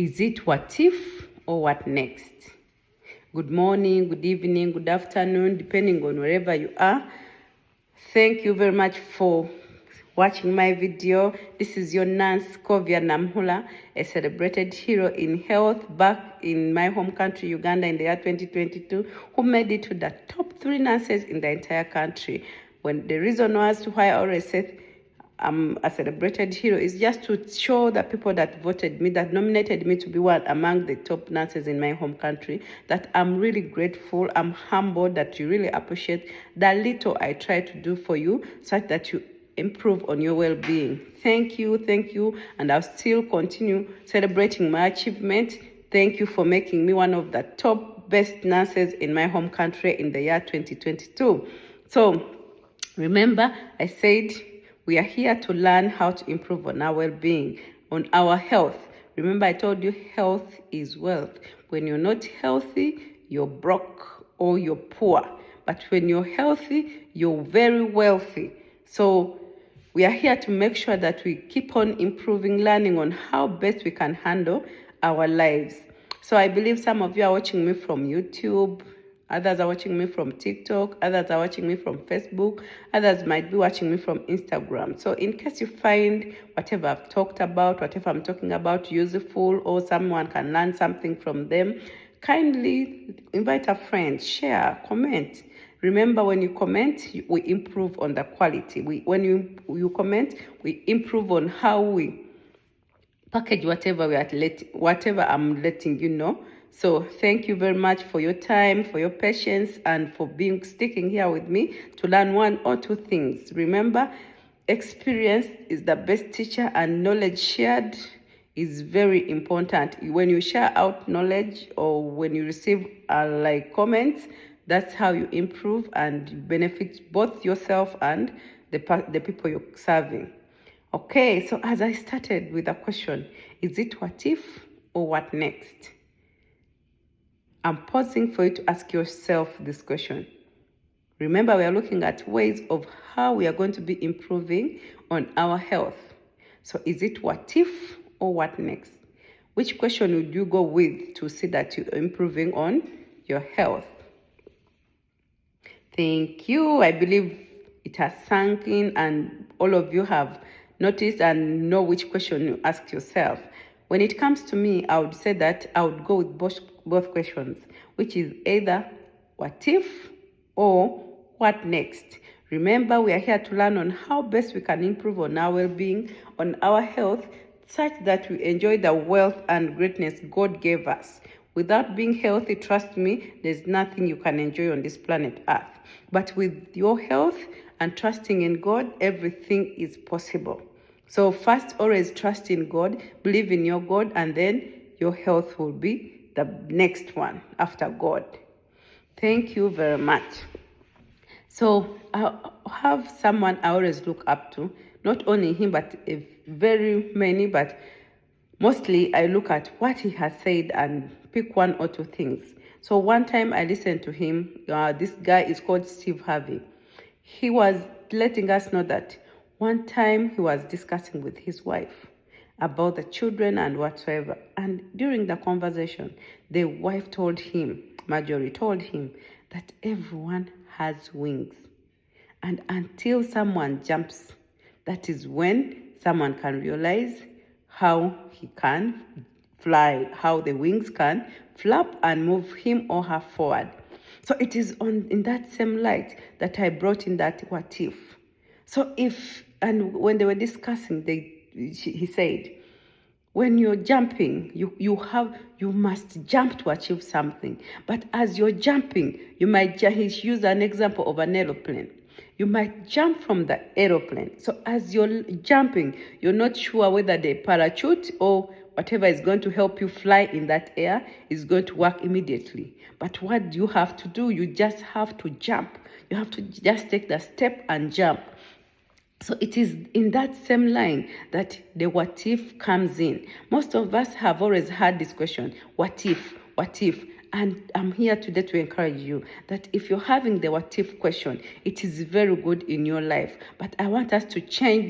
Is it what if or what next? Good morning, good evening, good afternoon, depending on wherever you are. Thank you very much for watching my video. This is your nurse, Kovia Namhula, a celebrated hero in health back in my home country, Uganda, in the year 2022, who made it to the top 3 nurses in the entire country. When the reason was why I always said I'm a celebrated hero is just to show the people that voted me, that nominated me to be one among the top nurses in my home country, that I'm really grateful, I'm humbled that you really appreciate the little I try to do for you, such that you improve on your well-being. Thank you, and I'll still continue celebrating my achievement. Thank you for making me one of the top best nurses in my home country in the year 2022. So remember, I said we are here to learn how to improve on our well-being, on our health. Remember, I told you health is wealth. When you're not healthy, you're broke or you're poor. But when you're healthy, you're very wealthy. So we are here to make sure that we keep on improving, learning on how best we can handle our lives. So I believe some of you are watching me from YouTube, others are watching me from TikTok, others are watching me from Facebook, others might be watching me from Instagram. So in case you find whatever I've talked about, whatever I'm talking about useful, or someone can learn something from them, kindly invite a friend, share, comment. Remember, when you comment, we improve on the quality. When you comment, we improve on how we package whatever I'm letting you know. So thank you very much for your time, for your patience, and for sticking here with me to learn 1 or 2 things. Remember, experience is the best teacher, and knowledge shared is very important. When you share out knowledge, or when you receive comments, that's how you improve and you benefit both yourself and the people you're serving. Okay, so as I started with a question, is it what if or what next? I'm pausing for you to ask yourself this question. Remember, we are looking at ways of how we are going to be improving on our health. So is it what if or what next? Which question would you go with to see that you're improving on your health? Thank you. I believe it has sunk in and all of you have noticed and know which question you ask yourself. When it comes to me, I would say that I would go with both questions, which is either what if or what next. Remember, we are here to learn on how best we can improve on our well-being, on our health, such that we enjoy the wealth and greatness God gave us. Without being healthy, trust me, there's nothing you can enjoy on this planet Earth. But with your health and trusting in God, everything is possible. So first, always trust in God, believe in your God, and then your health will be the next one after God. Thank you very much. So I have someone I always look up to, not only him, but very many, but mostly I look at what he has said and pick 1 or 2 things. So one time I listened to him. This guy is called Steve Harvey. He was letting us know that one time he was discussing with his wife about the children and whatsoever. And during the conversation, the wife told him, Marjorie told him, that everyone has wings. And until someone jumps, that is when someone can realize how he can fly, how the wings can flap and move him or her forward. So it is in that same light that I brought in that what if. So when they were discussing, he said, when you're jumping, you must jump to achieve something. But as you're jumping, he used an example of an aeroplane. You might jump from the aeroplane. So as you're jumping, you're not sure whether the parachute or whatever is going to help you fly in that air is going to work immediately. But what you have to do, you just have to jump. You have to just take the step and jump. So it is in that same line that the what if comes in. Most of us have always had this question, what if, what if? And I'm here today to encourage you that if you're having the what if question, it is very good in your life. But I want us to change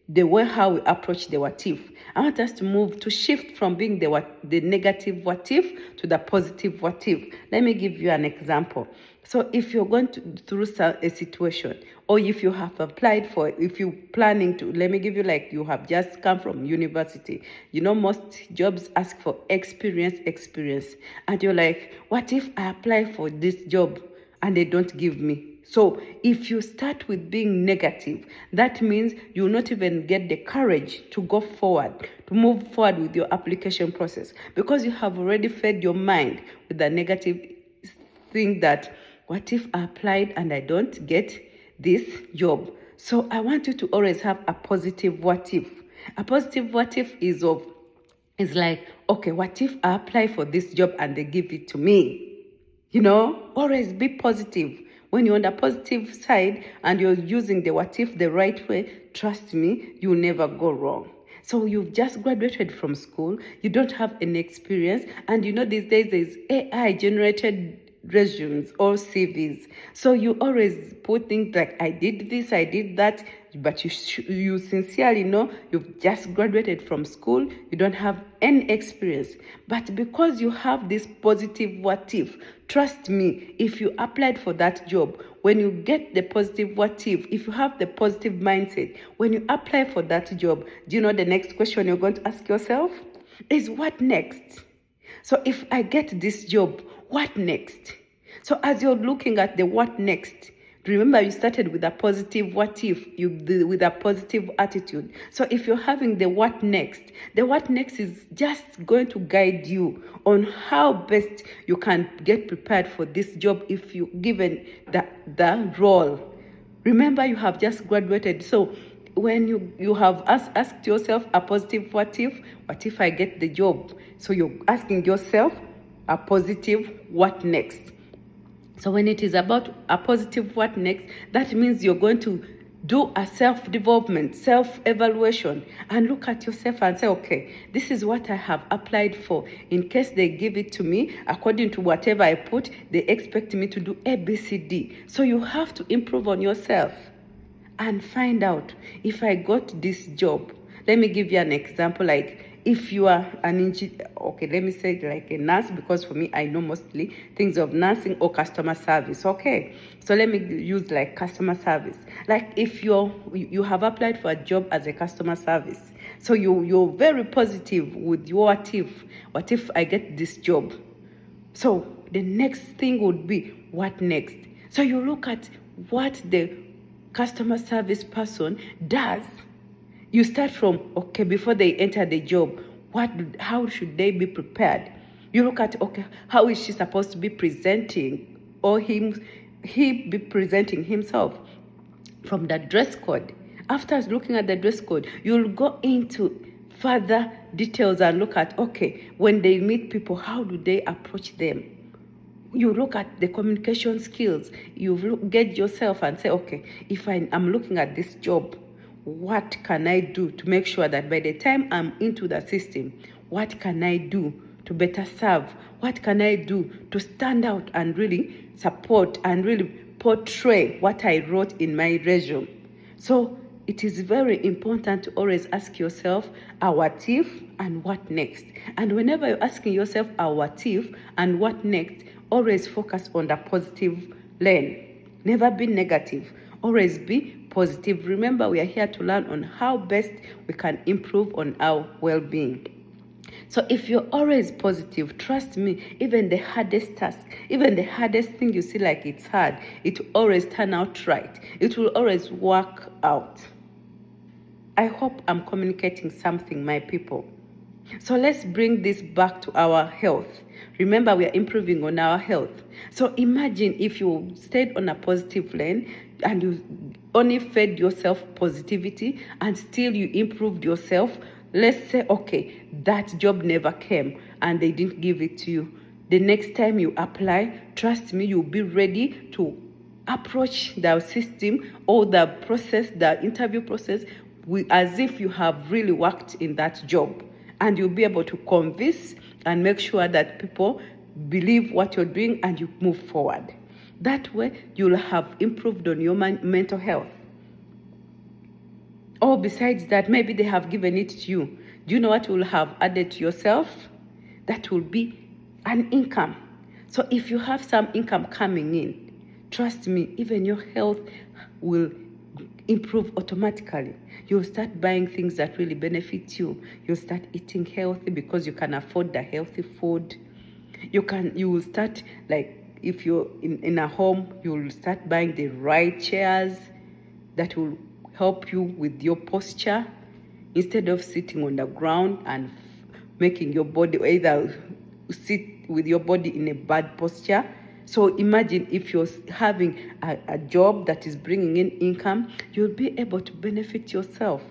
the way how we approach the what if. I want us to shift from being the negative what if to the positive what if. Let me give you an example. So if you're going through a situation, or if you have applied for, if you're planning to, let me give you, like, you have just come from university. You know, most jobs ask for experience. And you're like, what if I apply for this job and they don't give me? So if you start with being negative, that means you will not even get the courage to go forward, to move forward with your application process, because you have already fed your mind with the negative thing that, what if I applied and I don't get this job? So I want you to always have a positive what if. A positive what if is like, okay, what if I apply for this job and they give it to me? You know, always be positive. When you're on the positive side and you're using the what if the right way, trust me, you'll never go wrong. So you've just graduated from school, you don't have any experience, and you know these days there's AI generated resumes or CVs. So you always put things like, I did this, I did that, but you sincerely know you've just graduated from school, you don't have any experience. But because you have this positive what if, trust me, if you applied for that job, when you get the positive what if you have the positive mindset, when you apply for that job, do you know the next question you're going to ask yourself? Is what next? So if I get this job, what next? So as you're looking at the what next, remember you started with a positive what if, with a positive attitude. So if you're having the what next is just going to guide you on how best you can get prepared for this job if you're given the role. Remember, you have just graduated. So when you have asked yourself a positive what if I get the job? So you're asking yourself a positive what next. So when it is about a positive what next, that means you're going to do a self-development, self-evaluation, and look at yourself and say, okay, this is what I have applied for. In case they give it to me, according to whatever I put, they expect me to do A, B, C, D. So you have to improve on yourself and find out, if I got this job. Let me give you an example. Like, if you are an engineer, okay, let me say like a nurse, because for me, I know mostly things of nursing or customer service. Okay, so let me use like customer service. Like, if you have applied for a job as a customer service, so you're very positive with your what if I get this job? So the next thing would be, what next? So you look at what the customer service person does. You start from, okay, before they enter the job, how should they be prepared? You look at, okay, how is she supposed to be presenting, or he be presenting himself? From the dress code. After looking at the dress code, you'll go into further details and look at, okay, when they meet people, how do they approach them? You look at the communication skills. You get yourself and say, okay, if I'm looking at this job, what can I do to make sure that by the time I'm into the system, what can I do to better serve? What can I do to stand out and really support and really portray what I wrote in my resume? So it is very important to always ask yourself a what if and what next. And whenever you're asking yourself a what if and what next, always focus on the positive lane. Never be negative. Always be positive. Remember, we are here to learn on how best we can improve on our well-being. So if you're always positive, trust me, even the hardest task, even the hardest thing you see like it's hard, it will always turn out right. It will always work out. I hope I'm communicating something, my people. So let's bring this back to our health. Remember, we are improving on our health. So imagine if you stayed on a positive lane and you only fed yourself positivity and still you improved yourself. Let's say, okay, that job never came and they didn't give it to you. The next time you apply, trust me, you'll be ready to approach the system or the process, the interview process, as if you have really worked in that job. And you'll be able to convince and make sure that people believe what you're doing and you move forward. That way, you'll have improved on your mental health. Or besides that, maybe they have given it to you. Do you know what will have added to yourself? That will be an income. So if you have some income coming in, trust me, even your health will improve automatically. You'll start buying things that really benefit you. You'll start eating healthy because you can afford the healthy food. You will start, like, if you're in a home, you'll start buying the right chairs that will help you with your posture, instead of sitting on the ground and making your body either sit with your body in a bad posture. So imagine if you're having a job that is bringing in income, you'll be able to benefit yourself.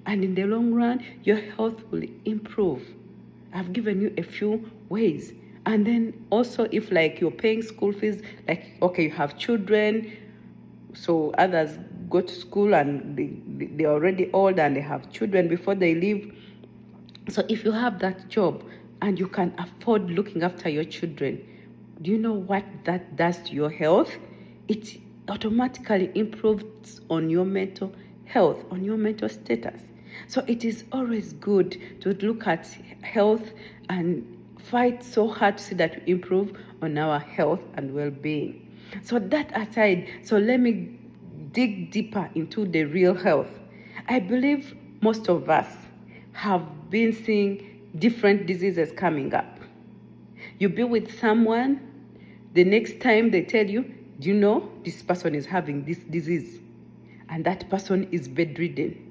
And in the long run, your health will improve. I've given you a few ways. And then also, if like you're paying school fees, like, okay, you have children, so others go to school and they're already old and they have children before they leave. So if you have that job and you can afford looking after your children, do you know what that does to your health? It automatically improves on your mental health, on your mental status. So it is always good to look at health and fight so hard to see that we improve on our health and well-being. So that aside, so let me dig deeper into the real health. I believe most of us have been seeing different diseases coming up. You be with someone, the next time they tell you, do you know this person is having this disease? And that person is bedridden.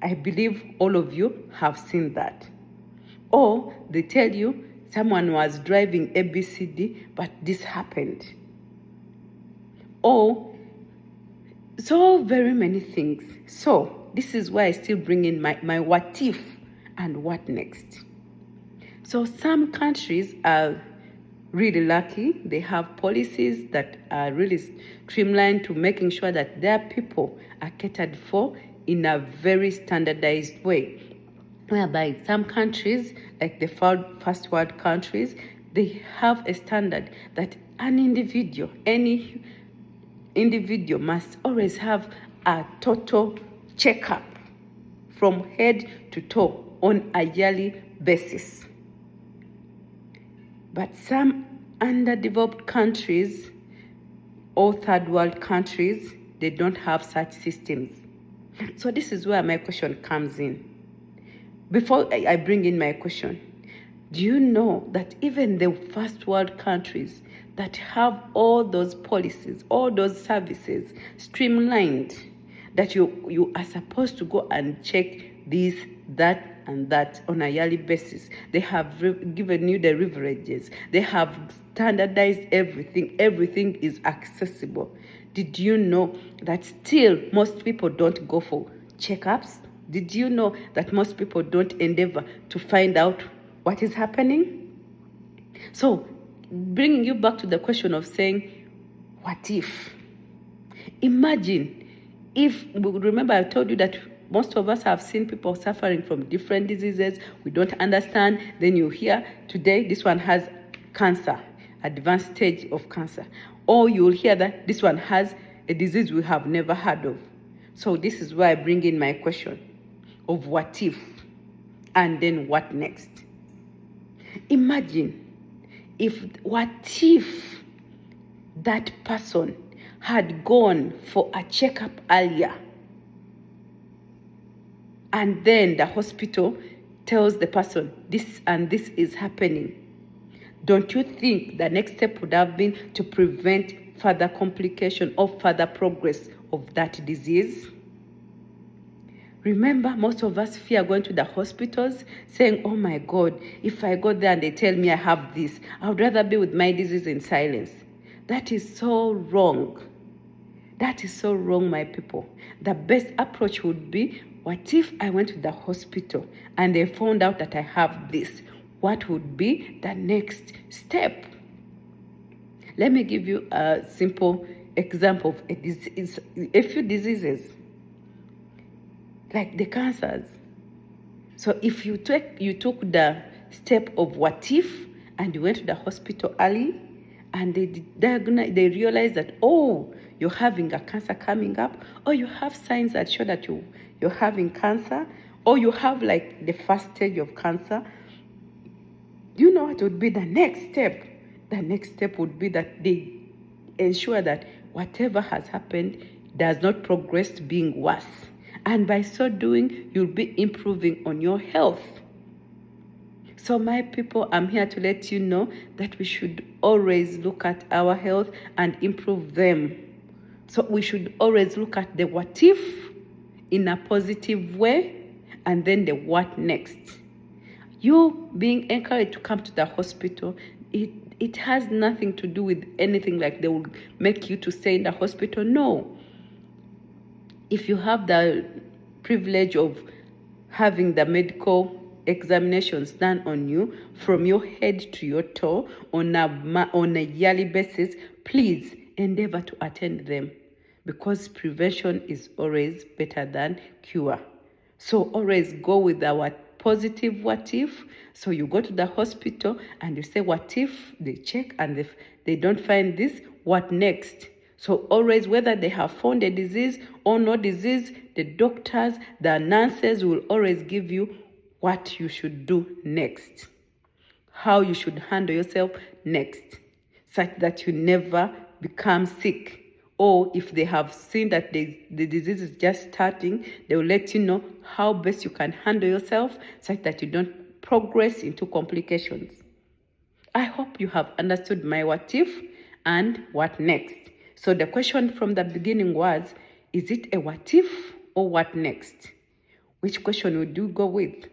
I believe all of you have seen that. Or they tell you someone was driving ABCD, but this happened. Or so very many things. So this is why I still bring in my what if and what next. So some countries are really lucky. They have policies that are really streamlined to making sure that their people are catered for in a very standardized way. Whereby some countries, like the first world countries, they have a standard that an individual, any individual must always have a total checkup from head to toe on a yearly basis. But some underdeveloped countries or third world countries, they don't have such systems. So this is where my question comes in. Before I bring in my question, do you know that even the first world countries that have all those policies, all those services streamlined, that you are supposed to go and check this, that, and that on a yearly basis. They have given you the leverages. They have standardized everything. Everything is accessible. Did you know that still most people don't go for checkups? Did you know that most people don't endeavor to find out what is happening? So, bringing you back to the question of saying, what if? Imagine if, remember I told you that most of us have seen people suffering from different diseases. We don't understand. Then you hear today this one has cancer, advanced stage of cancer. Or you'll hear that this one has a disease we have never heard of. So this is where I bring in my question of what if, and then what next. Imagine what if that person had gone for a checkup earlier, and then the hospital tells the person this and this is happening. Don't you think the next step would have been to prevent further complication or further progress of that disease? Remember, most of us fear going to the hospitals, saying, oh my God, if I go there and they tell me I have this, I would rather be with my disease in silence. That is so wrong. That is so wrong, my people. The best approach would be, what if I went to the hospital and they found out that I have this? What would be the next step? Let me give you a simple example of a few diseases, like the cancers. So if you took the step of what if, and you went to the hospital early, and they realized that, oh, you're having a cancer coming up, or you have signs that show that you're having cancer, or you have like the first stage of cancer, you know what would be the next step? The next step would be that they ensure that whatever has happened does not progress to being worse. And by so doing, you'll be improving on your health. So my people, I'm here to let you know that we should always look at our health and improve them. So we should always look at the what if in a positive way, and then the what next. You being encouraged to come to the hospital, it has nothing to do with anything like they will make you to stay in the hospital. No. If you have the privilege of having the medical examinations done on you from your head to your toe on a yearly basis, please endeavor to attend them, because prevention is always better than cure. So always go with our positive what if. So you go to the hospital and you say, what if they check and if they don't find this, what next? So always, whether they have found a disease or no disease, the doctors, the nurses will always give you what you should do next, how you should handle yourself next, such that you never become sick. Or if they have seen that the disease is just starting, they will let you know how best you can handle yourself, such that you don't progress into complications. I hope you have understood my what if and what next. So the question from the beginning was, is it a what if or what next? Which question would you go with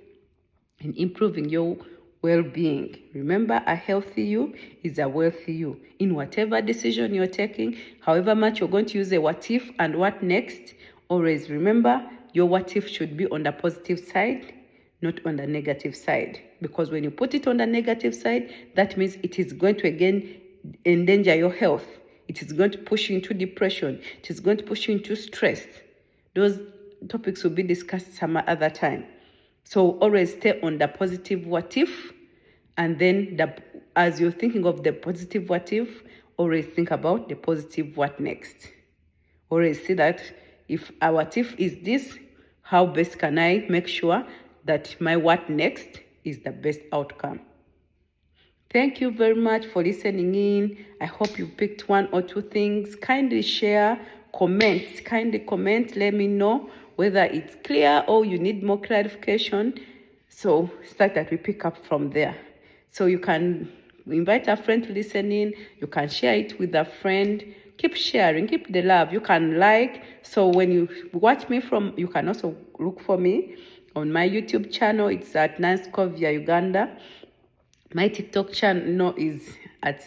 in improving your well-being? Remember, a healthy you is a wealthy you. In whatever decision you're taking, however much you're going to use a what if and what next, always remember your what if should be on the positive side, not on the negative side. Because when you put it on the negative side, that means it is going to again endanger your health. It is going to push you into depression. It is going to push you into stress. Those topics will be discussed some other time. So always stay on the positive what if, and then as you're thinking of the positive what if, always think about the positive what next. Always see that if our what if is this, how best can I make sure that my what next is the best outcome? Thank you very much for listening in. I hope you picked one or two things. Kindly share, kindly comment, let me know whether it's clear or you need more clarification. So start that we pick up from there. So you can invite a friend to listen in. You can share it with a friend. Keep sharing, keep the love. You can like. So when you watch me you can also look for me on my YouTube channel. It's at Nancy Kovia Uganda. My TikTok channel is at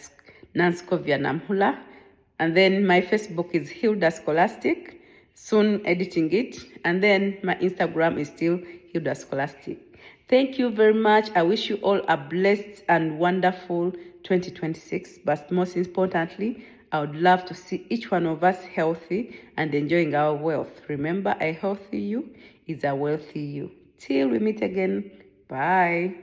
Nancy Kovia Namhula. And then my Facebook is Hilda Scholastic, soon editing it. And then my Instagram is still Hilda Scholastic. Thank you very much. I wish you all a blessed and wonderful 2026. But most importantly, I would love to see each one of us healthy and enjoying our wealth. Remember, a healthy you is a wealthy you. Till we meet again. Bye.